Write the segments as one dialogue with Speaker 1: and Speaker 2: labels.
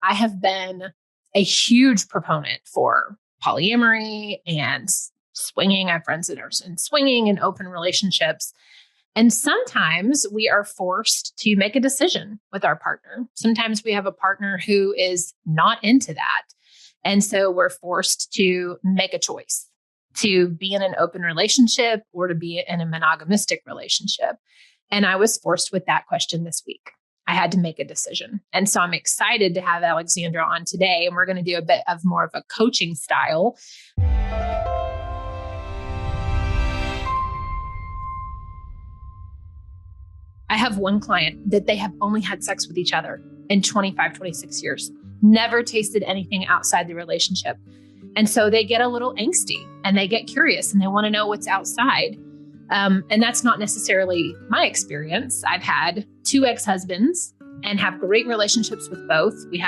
Speaker 1: I have been a huge proponent for polyamory and swinging. I have friends that are in swinging and open relationships. And sometimes we are forced to make a decision with our partner. Sometimes we have a partner who is not into that. And so we're forced to make a choice to be in an open relationship or to be in a monogamistic relationship. And I was forced with that question this week. I had to make a decision. And so I'm excited to have Alexandra on today. And we're going to do a bit of more of a coaching style. I have one client that they have only had sex with each other in 25, 26 years, never tasted anything outside the relationship. And so they get a little angsty and they get curious and they want to know what's outside. And that's not necessarily my experience. I've had 2 ex-husbands and have great relationships with both. We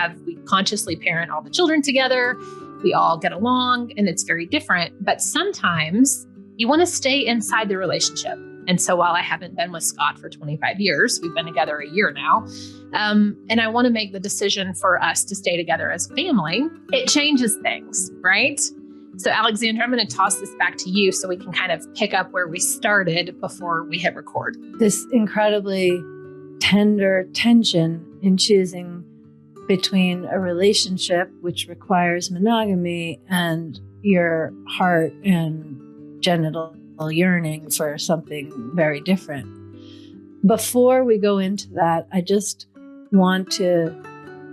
Speaker 1: consciously parent all the children together. We all get along and it's very different. But sometimes you want to stay inside the relationship. And so while I haven't been with Scott for 25 years, we've been together a year now, and I want to make the decision for us to stay together as a family, it changes things, right? So Alexandra, I'm going to toss this back to you so we can kind of pick up where we started before we hit record.
Speaker 2: This incredibly tender tension in choosing between a relationship which requires monogamy and your heart and genital yearning for something very different. Before we go into that, I just want to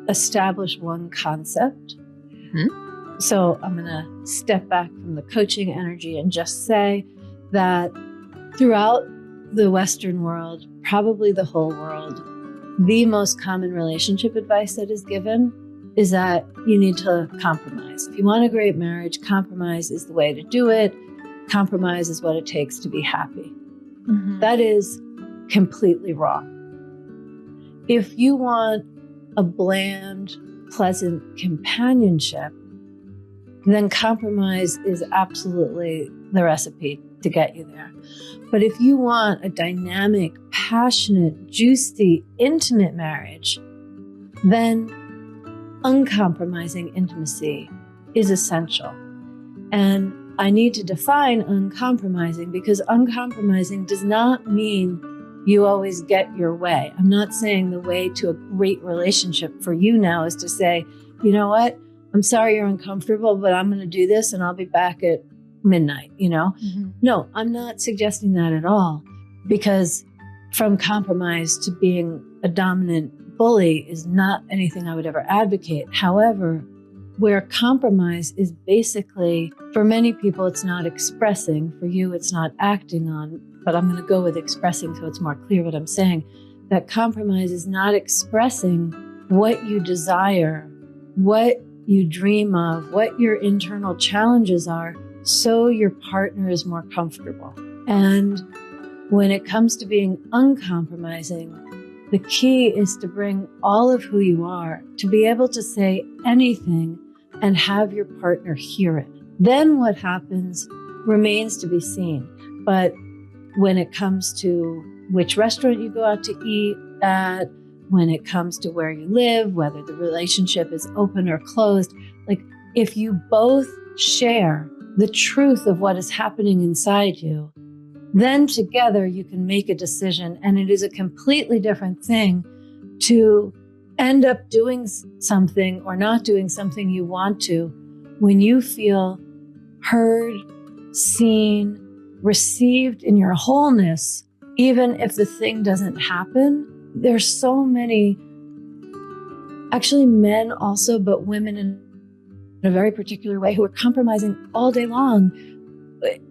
Speaker 2: establish one concept. Mm-hmm. So I'm going to step back from the coaching energy and just say that throughout the Western world, probably the whole world, the most common relationship advice that is given is that you need to compromise. If you want a great marriage, compromise is the way to do it. Compromise is what it takes to be happy. Mm-hmm. That is completely wrong. If you want a bland, pleasant companionship, then compromise is absolutely the recipe to get you there. But if you want a dynamic, passionate, juicy, intimate marriage, then uncompromising intimacy is essential. And I need to define uncompromising because uncompromising does not mean you always get your way. I'm not saying the way to a great relationship for you now is to say, you know what? I'm sorry you're uncomfortable, but I'm going to do this and I'll be back at midnight, Mm-hmm. No, I'm not suggesting that at all, because from compromise to being a dominant bully is not anything I would ever advocate. However, where compromise is basically, for many people, it's not expressing. For you, it's not acting on. But I'm going to go with expressing so it's more clear what I'm saying. That compromise is not expressing what you desire, what you dream of, what your internal challenges are, so your partner is more comfortable. And when it comes to being uncompromising, the key is to bring all of who you are, to be able to say anything and have your partner hear it. Then what happens remains to be seen. But when it comes to which restaurant you go out to eat at, when it comes to where you live, whether the relationship is open or closed, like if you both share the truth of what is happening inside you, then together you can make a decision. And it is a completely different thing to end up doing something or not doing something you want to when you feel heard, seen, received in your wholeness, even if the thing doesn't happen. There's so many, actually men also, but women in a very particular way who are compromising all day long,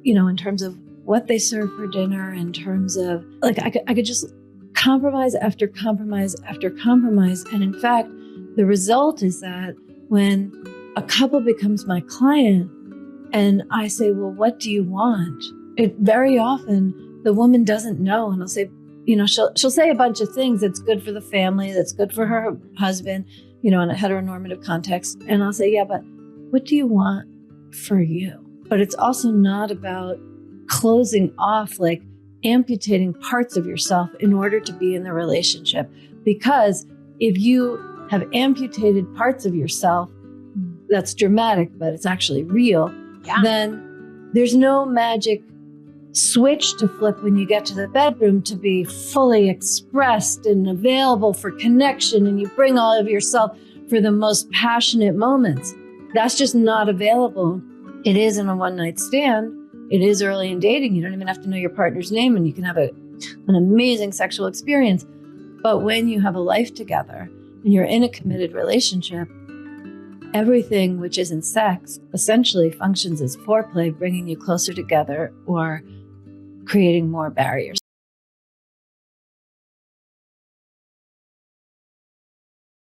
Speaker 2: in terms of what they serve for dinner, in terms of, like, I could just compromise after compromise after compromise. And in fact, the result is that when a couple becomes my client and I say, well, what do you want? It very often, the woman doesn't know. And I'll say, she'll say a bunch of things that's good for the family, that's good for her husband, in a heteronormative context. And I'll say, yeah, but what do you want for you? But it's also not about closing off, like amputating parts of yourself in order to be in the relationship. Because if you have amputated parts of yourself, that's dramatic, but it's actually real, then there's no magic switch to flip when you get to the bedroom to be fully expressed and available for connection, and you bring all of yourself for the most passionate moments. That's just not available. It is in a one-night stand. It is early in dating. You don't even have to know your partner's name, and you can have an amazing sexual experience. But when you have a life together and you're in a committed relationship, everything which isn't sex essentially functions as foreplay, bringing you closer together or creating more barriers.